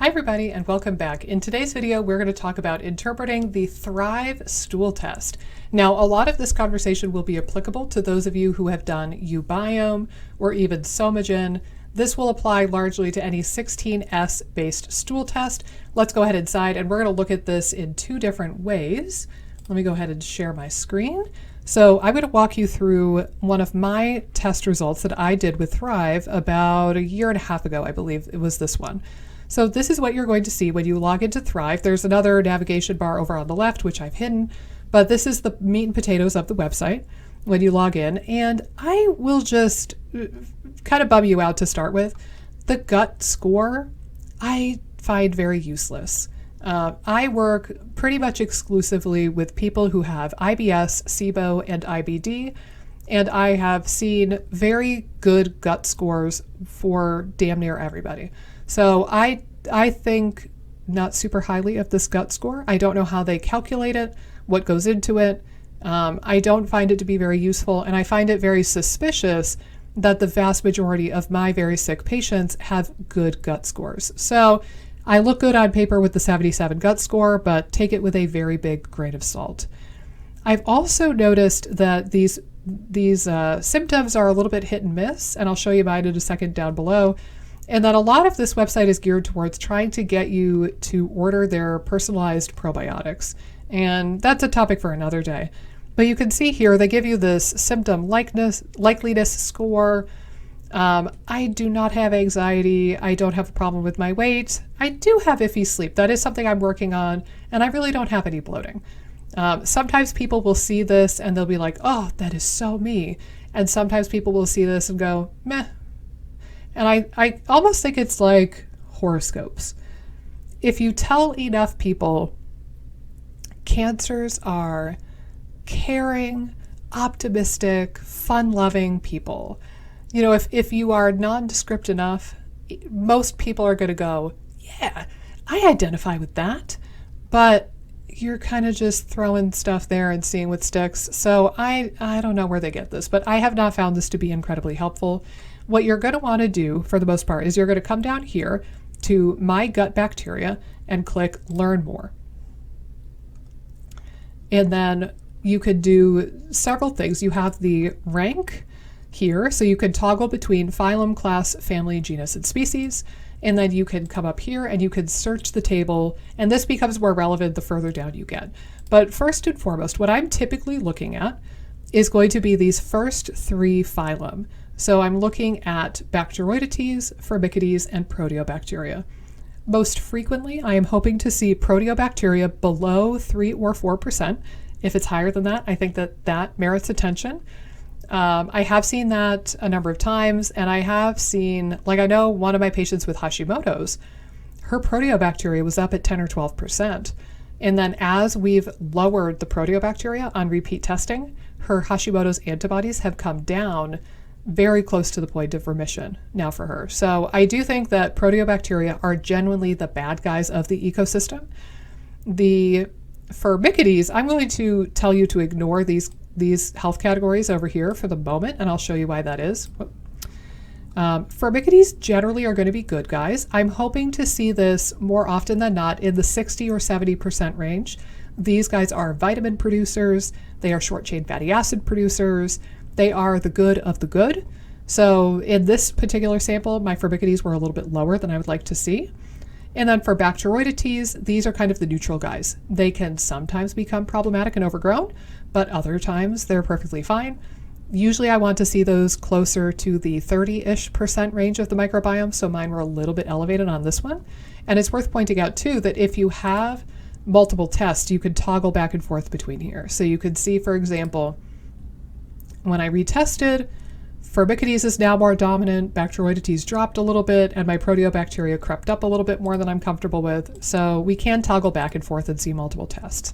Hi everybody and welcome back. In today's video we're going to talk about interpreting the Thryve stool test. Now a lot of this conversation will be applicable to those of you who have done Ubiome or even Somagen. This will apply largely to any 16S based stool test. Let's go ahead inside and we're going to look at this in two different ways. Let me go ahead and share my screen. So I'm going to walk you through one of my test results that I did with Thryve about a year and a half ago. I believe it was this one. So this is what you're going to see when you log into Thryve. There's another navigation bar over on the left, which I've hidden, but this is the meat and potatoes of the website when you log in. And I will just kind of bum you out to start with. The gut score, I find very useless. I work pretty much exclusively with people who have IBS, SIBO, and IBD, and I have seen very good gut scores for damn near everybody. So I think not super highly of this gut score. I don't know how they calculate it, what goes into it. I don't find it to be very useful, and I find it very suspicious that the vast majority of my very sick patients have good gut scores. So I look good on paper with the 77 gut score, but take it with a very big grain of salt. I've also noticed that these symptoms are a little bit hit and miss, and I'll show you mine in a second down below. And that a lot of this website is geared towards trying to get you to order their personalized probiotics. And that's a topic for another day. But you can see here, they give you this symptom likeliness score. I do not have anxiety. I don't have a problem with my weight. I do have iffy sleep. That is something I'm working on. And I really don't have any bloating. Sometimes people will see this and they'll be like, oh, that is so me. And sometimes people will see this and go, meh. And I almost think it's like horoscopes. If you tell enough people cancers are caring, optimistic, fun-loving people, you know, if you are nondescript enough, most people are going to go, yeah, I identify with that. But you're kind of just throwing stuff there and seeing what sticks. So I don't know where they get this, but I have not found this to be incredibly helpful. What you're going to want to do, for the most part, is you're going to come down here to My Gut Bacteria and click Learn More. And then you could do several things. You have the rank here, so you can toggle between phylum, class, family, genus, and species. And then you can come up here and you can search the table, and this becomes more relevant the further down you get. But first and foremost, what I'm typically looking at is going to be these first three phylum. So I'm looking at Bacteroidetes, Firmicutes, and Proteobacteria. Most frequently, I am hoping to see Proteobacteria below 3 or 4%. If it's higher than that, I think that merits attention. I have seen that a number of times, and I have seen, like I know one of my patients with Hashimoto's, her Proteobacteria was up at 10 or 12%. And then as we've lowered the Proteobacteria on repeat testing, her Hashimoto's antibodies have come down very close to the point of remission now for her. So I do think that Proteobacteria are genuinely the bad guys of the ecosystem. The Firmicutes, I'm going to tell you to ignore these health categories over here for the moment, and I'll show you why that is. Firmicutes generally are going to be good guys. I'm hoping to see this more often than not in the 60 or 70% range. These guys are vitamin producers. They are short-chain fatty acid producers. They are the good of the good. So in this particular sample, my Firmicutes were a little bit lower than I would like to see. And then for Bacteroidetes, these are kind of the neutral guys. They can sometimes become problematic and overgrown, but other times they're perfectly fine. Usually I want to see those closer to the 30-ish% range of the microbiome, so mine were a little bit elevated on this one. And it's worth pointing out too that if you have multiple tests, you can toggle back and forth between here. So you could see, for example, when I retested, Firmicutes is now more dominant, Bacteroidetes dropped a little bit, and my Proteobacteria crept up a little bit more than I'm comfortable with. So we can toggle back and forth and see multiple tests.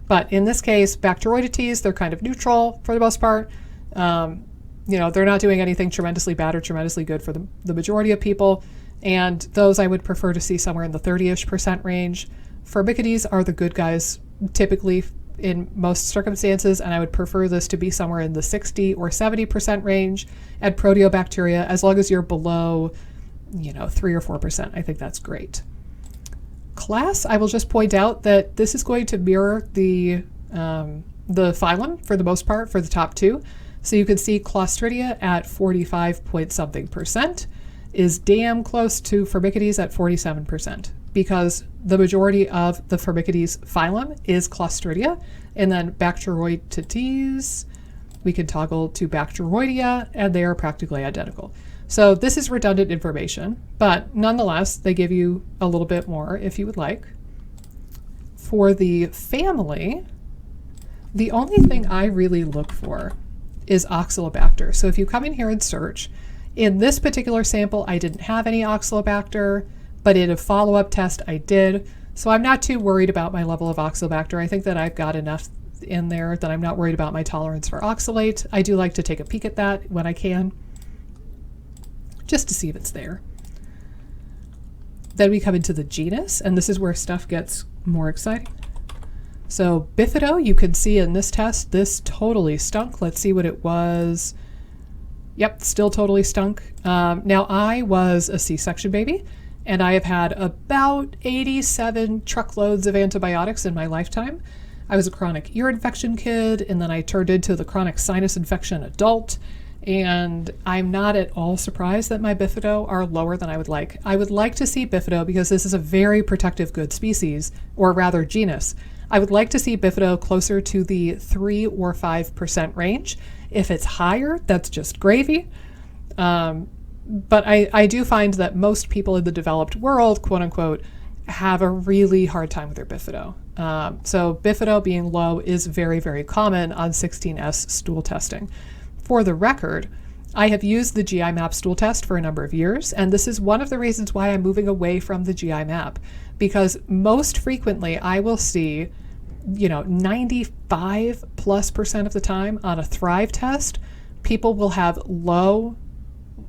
But in this case, Bacteroidetes, they're kind of neutral for the most part. You know, they're not doing anything tremendously bad or tremendously good for the majority of people. And those I would prefer to see somewhere in the 30-ish% range. Firmicutes are the good guys typically in most circumstances, and I would prefer this to be somewhere in the 60 or 70% range. And Proteobacteria, as long as you're below, 3 or 4%, I think that's great. class, I will just point out that this is going to mirror the phylum for the most part for the top two. So you can see Clostridia at 45 point something percent is damn close to Firmicutes at 47%, because the majority of the Firmicutes phylum is Clostridia, and then Bacteroidetes, we can toggle to Bacteroidea, and they are practically identical. So this is redundant information, but nonetheless, they give you a little bit more if you would like. For the family, the only thing I really look for is Oxalobacter. So if you come in here and search, in this particular sample, I didn't have any Oxalobacter, but in a follow-up test, I did. So I'm not too worried about my level of Oxalobacter. I think that I've got enough in there that I'm not worried about my tolerance for oxalate. I do like to take a peek at that when I can, just to see if it's there. Then we come into the genus, and this is where stuff gets more exciting. So Bifido, you can see in this test, this totally stunk. Let's see what it was. Yep, still totally stunk. Now, I was a C-section baby, and I have had about 87 truckloads of antibiotics in my lifetime. I was a chronic ear infection kid, and then I turned into the chronic sinus infection adult, and I'm not at all surprised that my Bifido are lower than I would like. I would like to see Bifido, because this is a very protective good species, or rather genus. I would like to see Bifido closer to the 3 or 5% range. If it's higher, that's just gravy. But I do find that most people in the developed world, quote unquote, have a really hard time with their Bifido. So Bifido being low is very, very common on 16S stool testing. For the record, I have used the GI map stool test for a number of years, and this is one of the reasons why I'm moving away from the GI map, because most frequently I will see, 95+% of the time on a Thryve test, people will have low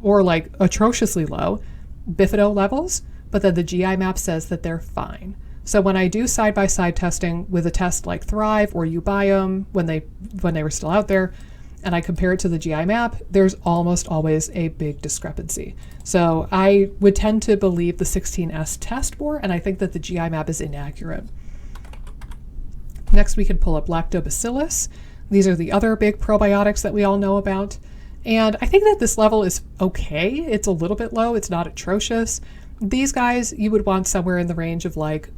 or like atrociously low Bifido levels, but then the GI map says that they're fine. So when I do side-by-side testing with a test like Thryve or Ubiome when they were still out there, and I compare it to the GI map, there's almost always a big discrepancy. So I would tend to believe the 16S test more, and I think that the GI map is inaccurate. Next, we can pull up Lactobacillus. These are the other big probiotics that we all know about. And I think that this level is okay. It's a little bit low. It's not atrocious. These guys, you would want somewhere in the range of like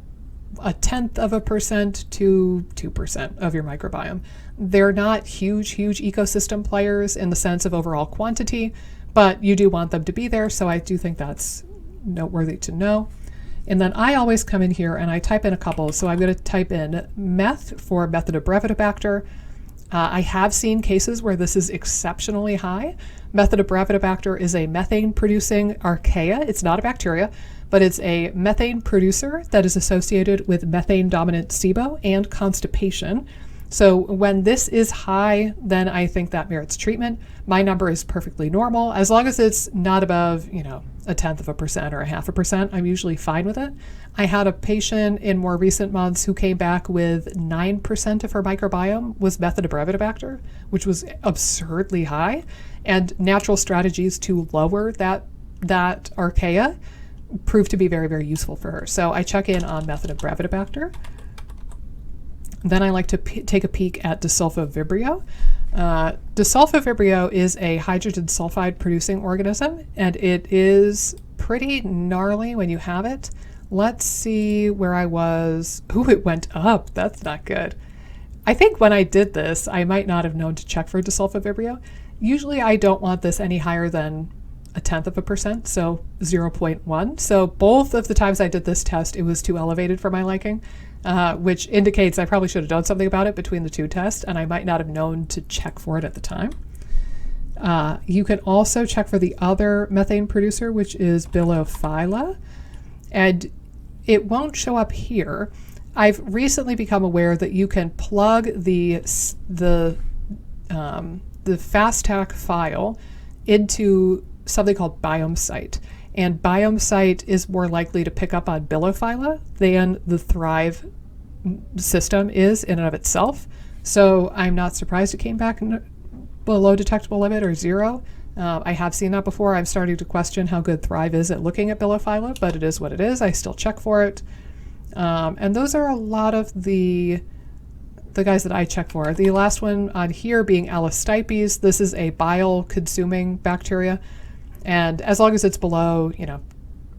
0.1% to 2% of your microbiome. They're not huge ecosystem players in the sense of overall quantity, but you do want them to be there, so I do think that's noteworthy to know. And then I always come in here and I type in a couple, so I'm going to type in meth for Methanobrevibacter. I have seen cases where this is exceptionally high. Methanobrevibacter is a methane-producing archaea. It's not a bacteria, but it's a methane producer that is associated with methane-dominant SIBO and constipation. So when this is high, then I think that merits treatment. My number is perfectly normal. As long as it's not above, 0.1% or 0.5%, I'm usually fine with it. I had a patient in more recent months who came back with 9% of her microbiome was Methanobrevibacter, which was absurdly high, and natural strategies to lower that archaea proved to be very, very useful for her. So I check in on Methanobrevibacter. Then I like to take a peek at Disulfovibrio. Disulfovibrio is a hydrogen sulfide producing organism, and it is pretty gnarly when you have it. Let's see where I was. Ooh, it went up. That's not good. I think when I did this, I might not have known to check for Disulfovibrio. Usually I don't want this any higher than 0.1%, so 0.1. So both of the times I did this test, it was too elevated for my liking, which indicates I probably should have done something about it between the two tests, and I might not have known to check for it at the time. You can also check for the other methane producer, which is Bilophila, and it won't show up here. I've recently become aware that you can plug the FastTAC file into something called BiomeSite, and BiomeSite is more likely to pick up on Bilophila than the Thryve system is in and of itself. So I'm not surprised it came back below detectable limit or 0. I have seen that before. I'm starting to question how good Thryve is at looking at Bilophila, but it is what it is. I still check for it. And those are a lot of the guys that I check for. The last one on here being Allostipes. This is a bile-consuming bacteria. And as long as it's below,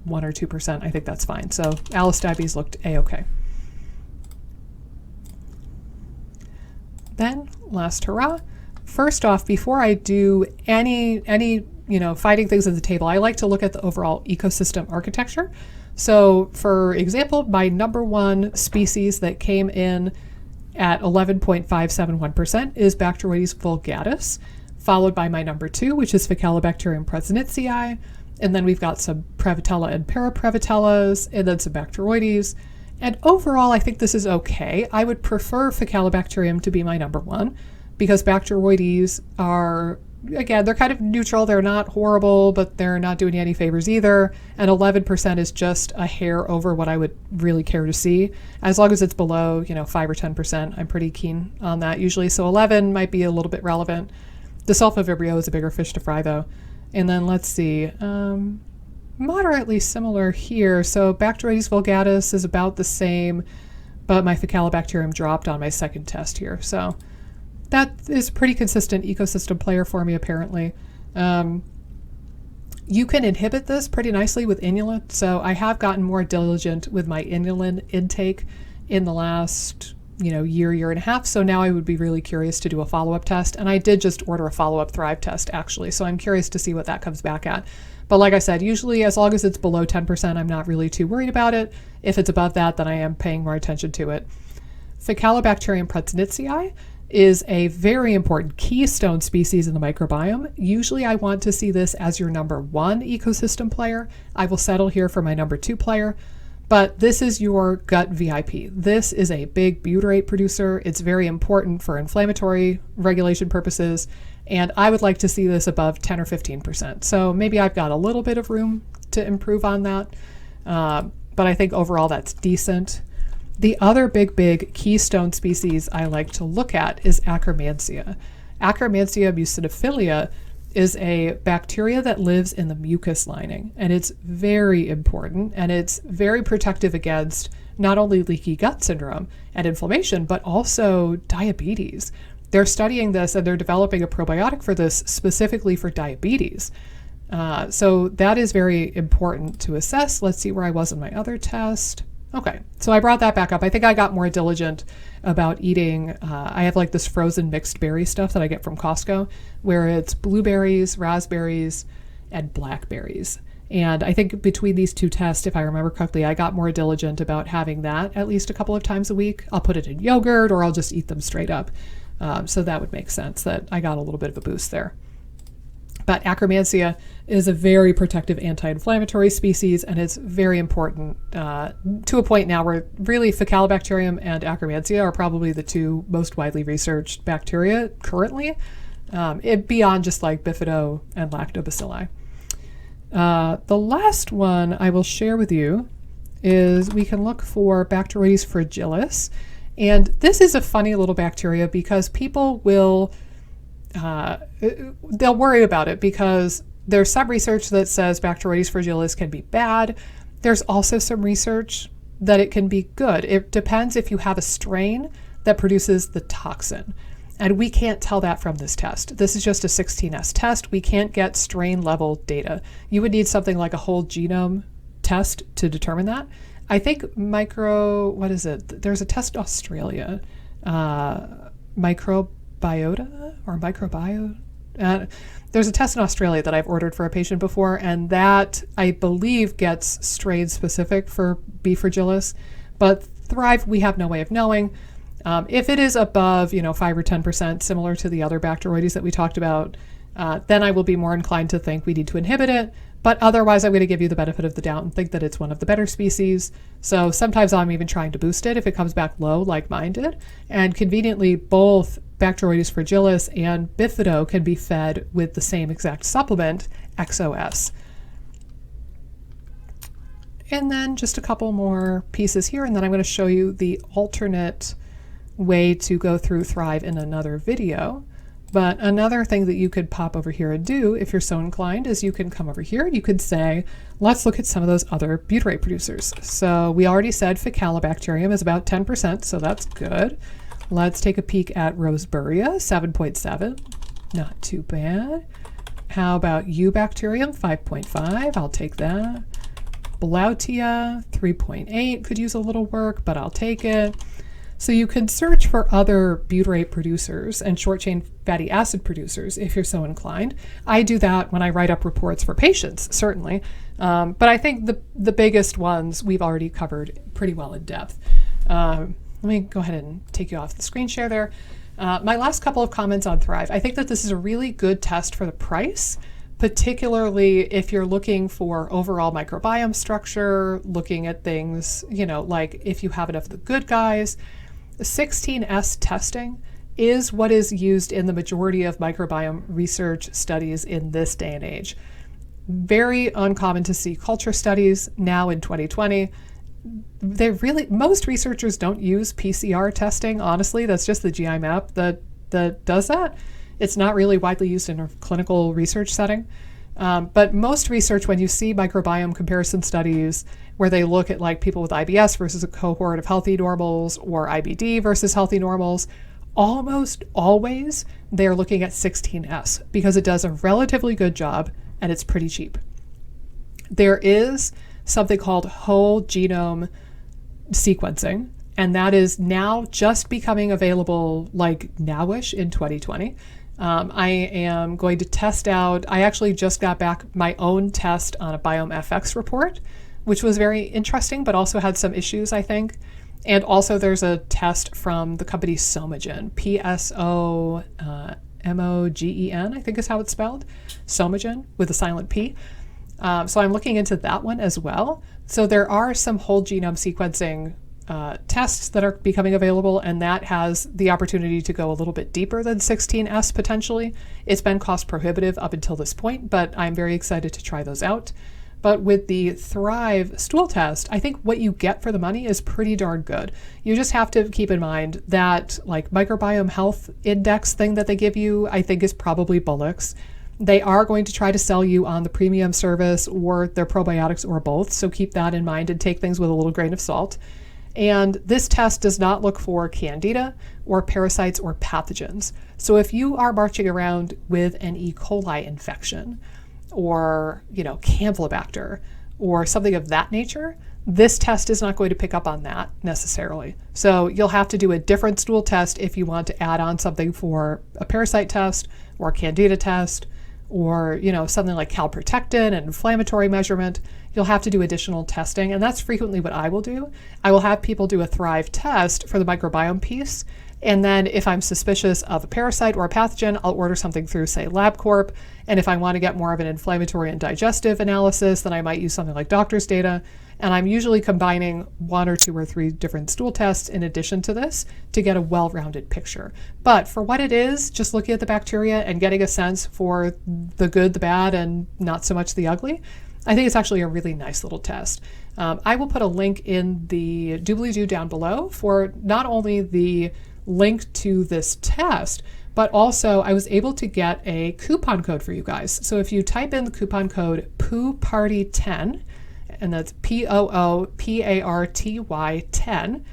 1 or 2%, I think that's fine. So Allostipes looked A-okay. Then, last hurrah. First off, before I do any finding things at the table, I like to look at the overall ecosystem architecture. So, for example, my number one species that came in at 11.571% is Bacteroides vulgatus, followed by my number two, which is Faecalibacterium prausnitzii, and then we've got some Prevotella and Paraprevitellas, and then some Bacteroides. And overall, I think this is okay. I would prefer Faecalibacterium to be my number one, because Bacteroides are, again, they're kind of neutral. They're not horrible, but they're not doing you any favors either. And 11% is just a hair over what I would really care to see. As long as it's below, 5 or 10%, I'm pretty keen on that usually. So 11 might be a little bit relevant. The Sulfovibrio is a bigger fish to fry, though. And then let's see, moderately similar here. So Bacteroides vulgatus is about the same, but my Faecalibacterium dropped on my second test here. So that is a pretty consistent ecosystem player for me, apparently. You can inhibit this pretty nicely with inulin. So I have gotten more diligent with my inulin intake in the last year and a half. So now I would be really curious to do a follow-up test. And I did just order a follow-up Thryve test, actually. So I'm curious to see what that comes back at. But like I said, usually as long as it's below 10%, I'm not really too worried about it. If it's above that, then I am paying more attention to it. Faecalibacterium prausnitzii is a very important keystone species in the microbiome. Usually I want to see this as your number one ecosystem player. I will settle here for my number two player. But this is your gut VIP. This is a big butyrate producer. It's very important for inflammatory regulation purposes, and I would like to see this above 10 or 15%. So maybe I've got a little bit of room to improve on that, but I think overall that's decent. The other big keystone species I like to look at is Akkermansia. Akkermansia mucinophilia is a bacteria that lives in the mucus lining, and it's very important, and it's very protective against not only leaky gut syndrome and inflammation, but also diabetes. They're studying this and they're developing a probiotic for this specifically for diabetes. So that is very important to assess. Let's see where I was in my other test. Okay, so I brought that back up. I think I got more diligent about eating. I have like this frozen mixed berry stuff that I get from Costco, where it's blueberries, raspberries, and blackberries. And I think between these two tests, if I remember correctly, I got more diligent about having that at least a couple of times a week. I'll put it in yogurt or I'll just eat them straight up. So that would make sense that I got a little bit of a boost there. But Akkermansia is a very protective anti-inflammatory species, and it's very important to a point now where really Faecalibacterium and Akkermansia are probably the two most widely researched bacteria currently, beyond just like Bifido and Lactobacilli. The last one I will share with you is we can look for Bacteroides fragilis. And this is a funny little bacteria because people will they'll worry about it because there's some research that says Bacteroides fragilis can be bad. There's also some research that it can be good. It depends if you have a strain that produces the toxin. And we can't tell that from this test. This is just a 16S test. We can't get strain level data. You would need something like a whole genome test to determine that. I think there's a test in Australia, Microbiota or Microbio. There's a test in Australia that I've ordered for a patient before, and that I believe gets strain specific for B. fragilis. But Thryve, we have no way of knowing. If it is above, 5 or 10%, similar to the other Bacteroides that we talked about, then I will be more inclined to think we need to inhibit it. But otherwise, I'm going to give you the benefit of the doubt and think that it's one of the better species. So sometimes I'm even trying to boost it if it comes back low, like mine did. And conveniently, both Bacteroides fragilis and Bifido can be fed with the same exact supplement, XOS. And then just a couple more pieces here, and then I'm going to show you the alternate way to go through Thryve in another video. But another thing that you could pop over here and do, if you're so inclined, is you can come over here and you could say, let's look at some of those other butyrate producers. So we already said Faecalibacterium is about 10%, so that's good. Let's take a peek at Roseburia, 7.7, not too bad. How about Eubacterium, 5.5, I'll take that. Blautia, 3.8, could use a little work, but I'll take it. So you can search for other butyrate producers and short-chain fatty acid producers if you're so inclined. I do that when I write up reports for patients, certainly. But I think the biggest ones we've already covered pretty well in depth. Let me go ahead and take you off the screen share there. My last couple of comments on Thryve. I think that this is a really good test for the price, particularly if you're looking for overall microbiome structure, looking at things, like if you have enough of the good guys. 16S testing is what is used in the majority of microbiome research studies in this day and age. Very uncommon to see culture studies now in 2020. Most researchers don't use PCR testing, honestly. That's just the GI map that does that. It's not really widely used in a clinical research setting. But most research, when you see microbiome comparison studies where they look at like people with IBS versus a cohort of healthy normals or IBD versus healthy normals, almost always they're looking at 16S because it does a relatively good job and it's pretty cheap. There is something called whole genome sequencing, and that is now just becoming available like nowish in 2020. I am going to test out, I actually just got back my own test on a Biome FX report, which was very interesting, but also had some issues, I think. And also there's a test from the company Somagen, P-S-O-M-O-G-E-N, I think is how it's spelled, Somagen with a silent P. So I'm looking into that one as well. So there are some whole genome sequencing tests that are becoming available, and that has the opportunity to go a little bit deeper than 16S potentially. It's been cost prohibitive up until this point, but I'm very excited to try those out. But with the Thryve stool test, I think what you get for the money is pretty darn good. You just have to keep in mind that like microbiome health index thing that they give you, I think is probably bullocks. They are going to try to sell you on the premium service or their probiotics or both. So keep that in mind and take things with a little grain of salt. And this test does not look for candida or parasites or pathogens. So if you are marching around with an E. coli infection or, Campylobacter or something of that nature, this test is not going to pick up on that necessarily. So you'll have to do a different stool test if you want to add on something for a parasite test or a candida test or, something like calprotectin and inflammatory measurement. You'll have to do additional testing, and that's frequently what I will do. I will have people do a Thryve test for the microbiome piece, and then if I'm suspicious of a parasite or a pathogen, I'll order something through, say, LabCorp, and if I want to get more of an inflammatory and digestive analysis, then I might use something like doctor's data, and I'm usually combining 1 or 2 or 3 different stool tests in addition to this to get a well-rounded picture. But for what it is, just looking at the bacteria and getting a sense for the good, the bad, and not so much the ugly, I think it's actually a really nice little test. I will put a link in the doobly-doo down below for not only the link to this test, but also I was able to get a coupon code for you guys. So if you type in the coupon code POOPARTY10, and that's POOPARTY 10,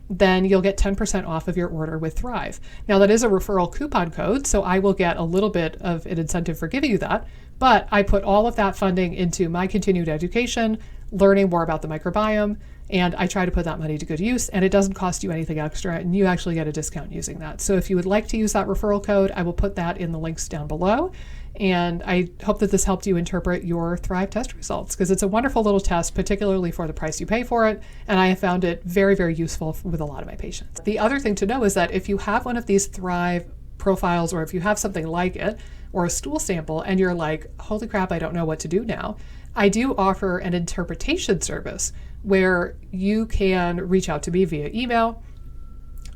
then you'll get 10% off of your order with Thryve. Now that is a referral coupon code, so I will get a little bit of an incentive for giving you that, but I put all of that funding into my continued education, learning more about the microbiome, and I try to put that money to good use, and it doesn't cost you anything extra, and you actually get a discount using that. So if you would like to use that referral code, I will put that in the links down below. And I hope that this helped you interpret your Thryve test results, because it's a wonderful little test, particularly for the price you pay for it. And I have found it very, very useful with a lot of my patients. The other thing to know is that if you have one of these Thryve profiles, or if you have something like it, or a stool sample, and you're like, holy crap, I don't know what to do now, I do offer an interpretation service where you can reach out to me via email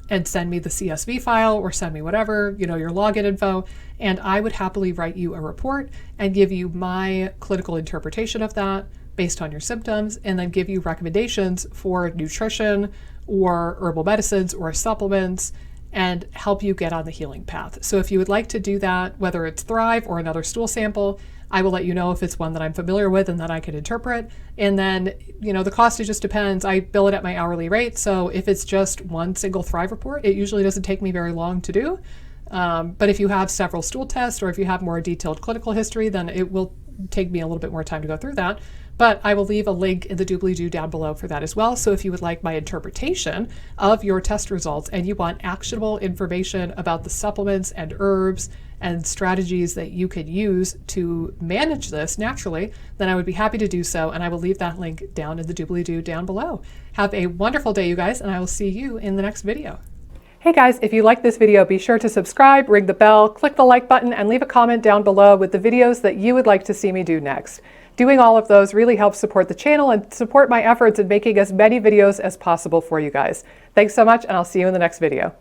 and send me the CSV file or send me whatever, your login info, and I would happily write you a report and give you my clinical interpretation of that based on your symptoms, and then give you recommendations for nutrition or herbal medicines or supplements and help you get on the healing path. So if you would like to do that, whether it's Thryve or another stool sample, I will let you know if it's one that I'm familiar with and that I can interpret. And then, the cost, it just depends. I bill it at my hourly rate. So if it's just one single Thryve report, it usually doesn't take me very long to do. But if you have several stool tests, or if you have more detailed clinical history, then it will take me a little bit more time to go through that. But I will leave a link in the doobly-doo down below for that as well. So if you would like my interpretation of your test results and you want actionable information about the supplements and herbs and strategies that you could use to manage this naturally, then I would be happy to do so. And I will leave that link down in the doobly-doo down below. Have a wonderful day, you guys, and I will see you in the next video. Hey guys, if you like this video, be sure to subscribe, ring the bell, click the like button, and leave a comment down below with the videos that you would like to see me do next. Doing all of those really helps support the channel and support my efforts in making as many videos as possible for you guys. Thanks so much, and I'll see you in the next video.